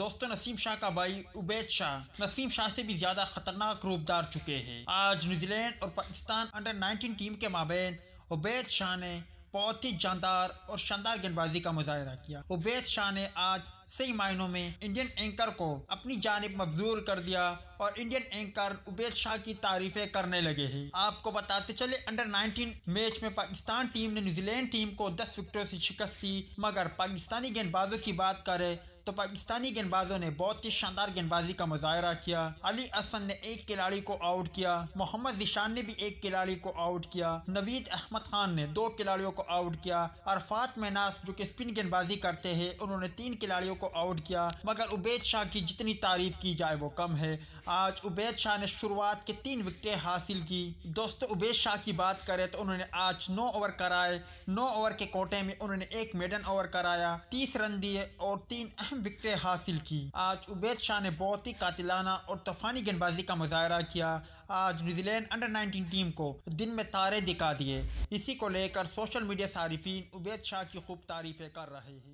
दोस्तों, नसीम शाह का भाई उबैद शाह नसीम शाह से भी ज्यादा खतरनाक रूप धार चुके हैं। आज न्यूजीलैंड और पाकिस्तान अंडर 19 टीम के माबैन उबैद शाह ने बहुत ही जानदार और शानदार गेंदबाजी का मुजाहरा किया। उबैद शाह ने आज सही मायनों में इंडियन एंकर को अपनी जानिब मबजूल कर दिया और इंडियन एंकर उबैद शाह की तारीफें करने लगे हैं। आपको बताते चले, अंडर 19 मैच में पाकिस्तान टीम ने न्यूजीलैंड टीम को 10 विकेटों से शिकस्त दी, मगर पाकिस्तानी गेंदबाजों की बात करें तो पाकिस्तानी गेंदबाजों ने बहुत ही शानदार गेंदबाजी का मुजाहरा किया। अली हसन ने एक खिलाड़ी को आउट किया, मोहम्मद जिशान ने भी एक खिलाड़ी को आउट किया, नवीद अहमद खान ने 2 खिलाड़ियों को आउट किया, अरफात मेनास जो कि स्पिन गेंदबाजी करते हैं उन्होंने 3 खिलाड़ियों को आउट किया। मगर उबैद शाह की जितनी तारीफ की जाए वो कम है। आज उबैद शाह ने शुरुआत के 3 विकेटें हासिल की। दोस्तों, उबैद शाह की बात करें तो उन्होंने आज 9 ओवर कराए। 9 ओवर के कोटे में उन्होंने एक मेडन ओवर कराया, 30 रन दिए और 3 अहम विकेटें हासिल की। आज उबैद शाह ने बहुत ही कातिलाना और तूफानी गेंदबाजी का मुजाहरा किया। आज न्यूजीलैंड अंडर 19 टीम को दिन में तारे दिखा दिए। इसी को लेकर सोशल मीडिया सारिफीन उबैद शाह की खूब तारीफें कर रहे हैं।